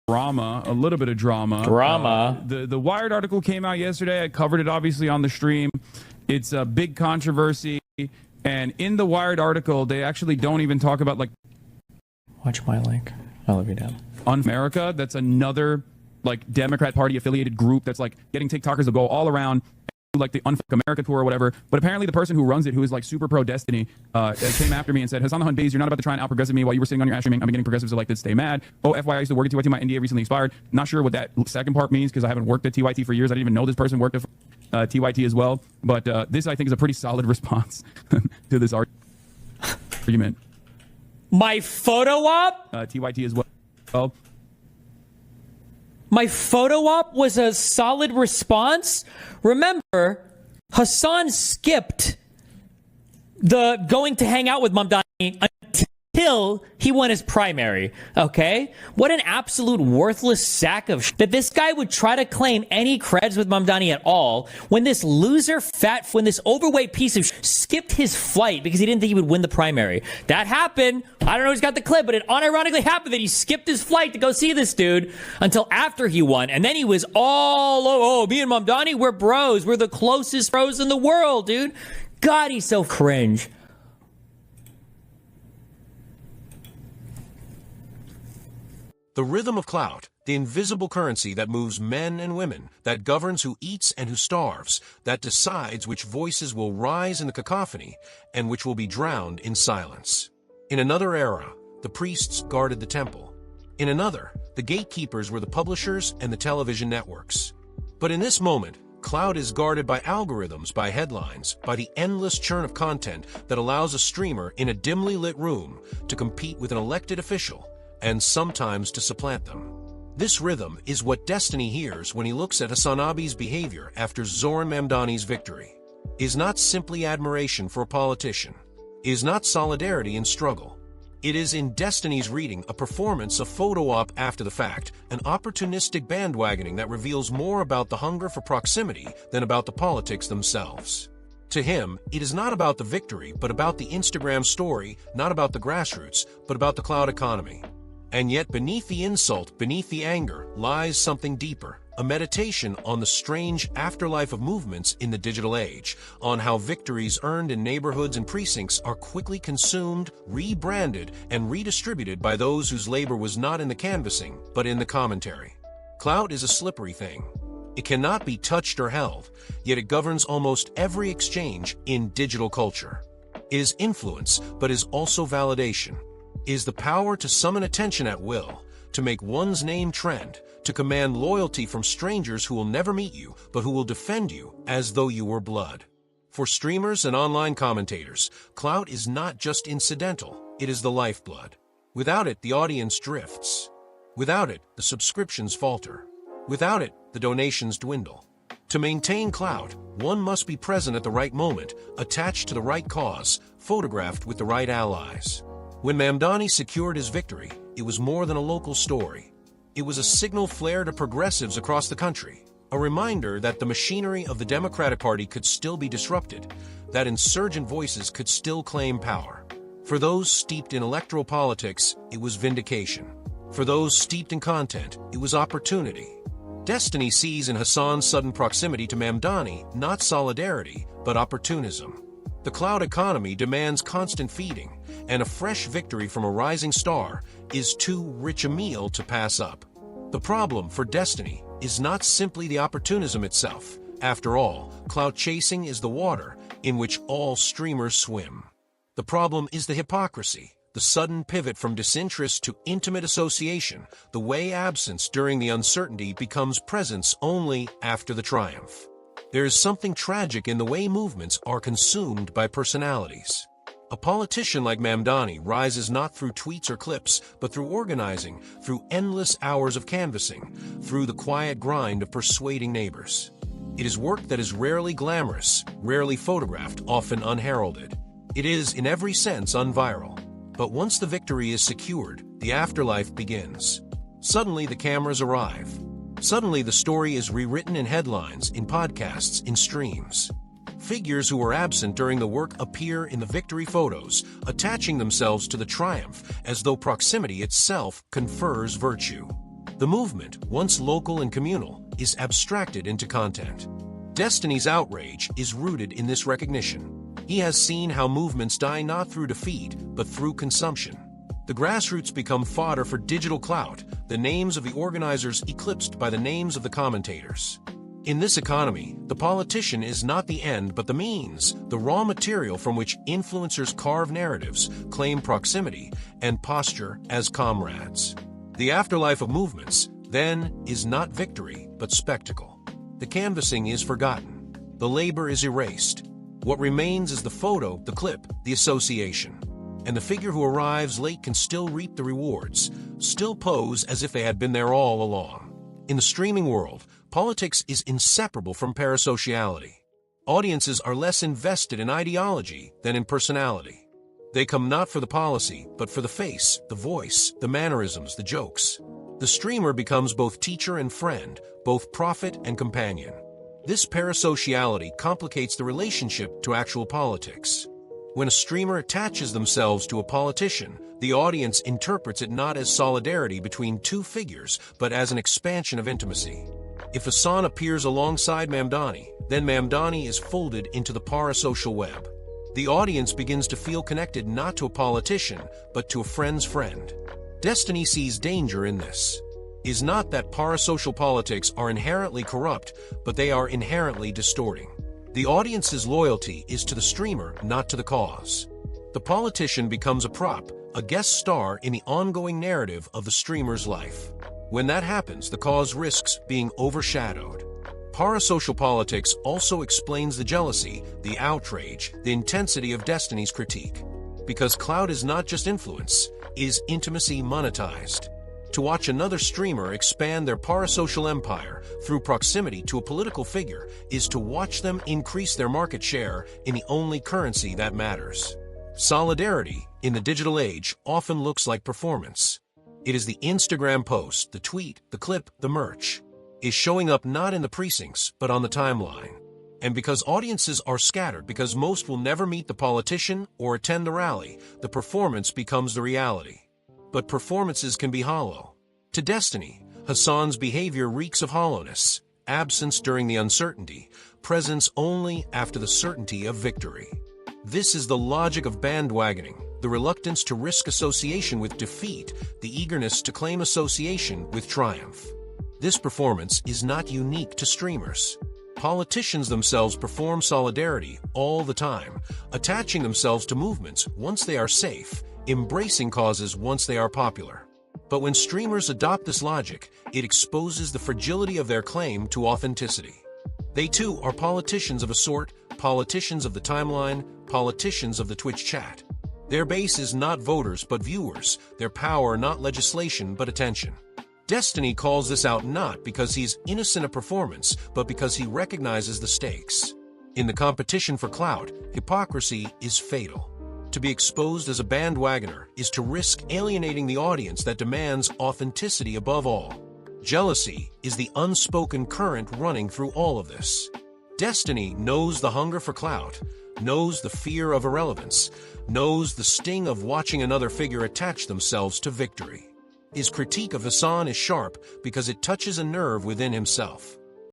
drama, a little bit of drama. The Wired article came out yesterday. I covered it obviously on the stream. It's a big controversy. And in the Wired article, they actually don't even talk about, like... Watch my link. I'll leave you down. On America, that's another, like, Democrat Party-affiliated group that's, like, getting TikTokers to go all around, like, the Unfuck America tour or whatever. But apparently the person who runs it, who is, like, super pro-Destiny, came after me and said, Hassan the Hun Bays, you're not about to try and out-progressive me while you were sitting on your ass streaming. I've been getting progressives elected. Stay mad. Oh, FYI, I used to work at TYT. My NDA recently expired. Not sure what that second part means because I haven't worked at TYT for years. I didn't even know this person worked at TYT as well. But this, I think, is a pretty solid response to this argument. My photo op? TYT as well. My photo op was a solid response. Remember, Hassan skipped the going to hang out with Mamdani until he won his primary. Okay? What an absolute worthless sack of that this guy would try to claim any creds with Mamdani at all when this loser when this overweight piece of skipped his flight because he didn't think he would win the primary. That happened. I don't know who's got the clip, but it unironically happened that he skipped his flight to go see this dude until after he won. And then he was all, me and Mamdani, we're bros. We're the closest bros in the world, dude. God, he's so cringe. The rhythm of clout, the invisible currency that moves men and women, that governs who eats and who starves, that decides which voices will rise in the cacophony and which will be drowned in silence. In another era, the priests guarded the temple. In another, the gatekeepers were the publishers and the television networks. But in this moment, clout is guarded by algorithms, by headlines, by the endless churn of content that allows a streamer in a dimly lit room to compete with an elected official and sometimes to supplant them. This rhythm is what Destiny hears when he looks at Hasanabi's behavior after Zohran Mamdani's victory. Is not simply admiration for a politician. Is not solidarity in struggle. It is in Destiny's reading a performance, a photo op after the fact, an opportunistic bandwagoning that reveals more about the hunger for proximity than about the politics themselves. To him, it is not about the victory, but about the Instagram story, not about the grassroots, but about the cloud economy. And yet beneath the insult, beneath the anger, lies something deeper, a meditation on the strange afterlife of movements in the digital age, on how victories earned in neighborhoods and precincts are quickly consumed, rebranded, and redistributed by those whose labor was not in the canvassing, but in the commentary. Clout is a slippery thing. It cannot be touched or held, yet it governs almost every exchange in digital culture. It is influence, but is also validation. Is the power to summon attention at will, to make one's name trend, to command loyalty from strangers who will never meet you, but who will defend you as though you were blood. For streamers and online commentators, clout is not just incidental, it is the lifeblood. Without it, the audience drifts. Without it, the subscriptions falter. Without it, the donations dwindle. To maintain clout, one must be present at the right moment, attached to the right cause, photographed with the right allies. When Mamdani secured his victory, it was more than a local story. It was a signal flare to progressives across the country, a reminder that the machinery of the Democratic Party could still be disrupted, that insurgent voices could still claim power. For those steeped in electoral politics, it was vindication. For those steeped in content, it was opportunity. Destiny sees in Hassan's sudden proximity to Mamdani not solidarity, but opportunism. The cloud economy demands constant feeding, and a fresh victory from a rising star is too rich a meal to pass up. The problem for Destiny is not simply the opportunism itself. After all, clout chasing is the water in which all streamers swim. The problem is the hypocrisy, the sudden pivot from disinterest to intimate association, the way absence during the uncertainty becomes presence only after the triumph. There is something tragic in the way movements are consumed by personalities. A politician like Mamdani rises not through tweets or clips, but through organizing, through endless hours of canvassing, through the quiet grind of persuading neighbors. It is work that is rarely glamorous, rarely photographed, often unheralded. It is, in every sense, unviral. But once the victory is secured, the afterlife begins. Suddenly the cameras arrive. Suddenly the story is rewritten in headlines, in podcasts, in streams. Figures who were absent during the work appear in the victory photos, attaching themselves to the triumph as though proximity itself confers virtue. The movement, once local and communal, is abstracted into content. Destiny's outrage is rooted in this recognition. He has seen how movements die not through defeat, but through consumption. The grassroots become fodder for digital clout, the names of the organizers eclipsed by the names of the commentators. In this economy, the politician is not the end but the means, the raw material from which influencers carve narratives, claim proximity, and posture as comrades. The afterlife of movements, then, is not victory, but spectacle. The canvassing is forgotten. The labor is erased. What remains is the photo, the clip, the association. And the figure who arrives late can still reap the rewards, still pose as if they had been there all along. In the streaming world, politics is inseparable from parasociality. Audiences are less invested in ideology than in personality. They come not for the policy, but for the face, the voice, the mannerisms, the jokes. The streamer becomes both teacher and friend, both prophet and companion. This parasociality complicates the relationship to actual politics. When a streamer attaches themselves to a politician, the audience interprets it not as solidarity between two figures, but as an expansion of intimacy. If Hasan appears alongside Mamdani, then Mamdani is folded into the parasocial web. The audience begins to feel connected not to a politician, but to a friend's friend. Destiny sees danger in this. Is not that parasocial politics are inherently corrupt, but they are inherently distorting. The audience's loyalty is to the streamer, not to the cause. The politician becomes a prop, a guest star in the ongoing narrative of the streamer's life. When that happens, the cause risks being overshadowed. Parasocial politics also explains the jealousy, the outrage, the intensity of Destiny's critique. Because clout is not just influence, is intimacy monetized. To watch another streamer expand their parasocial empire through proximity to a political figure is to watch them increase their market share in the only currency that matters. Solidarity, in the digital age, often looks like performance. It is the Instagram post, the tweet, the clip, the merch, is showing up not in the precincts, but on the timeline. And because audiences are scattered, because most will never meet the politician or attend the rally, the performance becomes the reality. But performances can be hollow. To Destiny, Hasan's behavior reeks of hollowness, absence during the uncertainty, presence only after the certainty of victory. This is the logic of bandwagoning, the reluctance to risk association with defeat, the eagerness to claim association with triumph. This performance is not unique to streamers. Politicians themselves perform solidarity all the time, attaching themselves to movements once they are safe, embracing causes once they are popular. But when streamers adopt this logic, it exposes the fragility of their claim to authenticity. They too are politicians of a sort, politicians of the timeline, politicians of the Twitch chat. Their base is not voters but viewers, their power not legislation but attention. Destiny calls this out not because he's innocent of performance, but because he recognizes the stakes. In the competition for clout, hypocrisy is fatal. To be exposed as a bandwagoner is to risk alienating the audience that demands authenticity above all. Jealousy is the unspoken current running through all of this. Destiny knows the hunger for clout, knows the fear of irrelevance, knows the sting of watching another figure attach themselves to victory. His critique of Hasan is sharp because it touches a nerve within himself.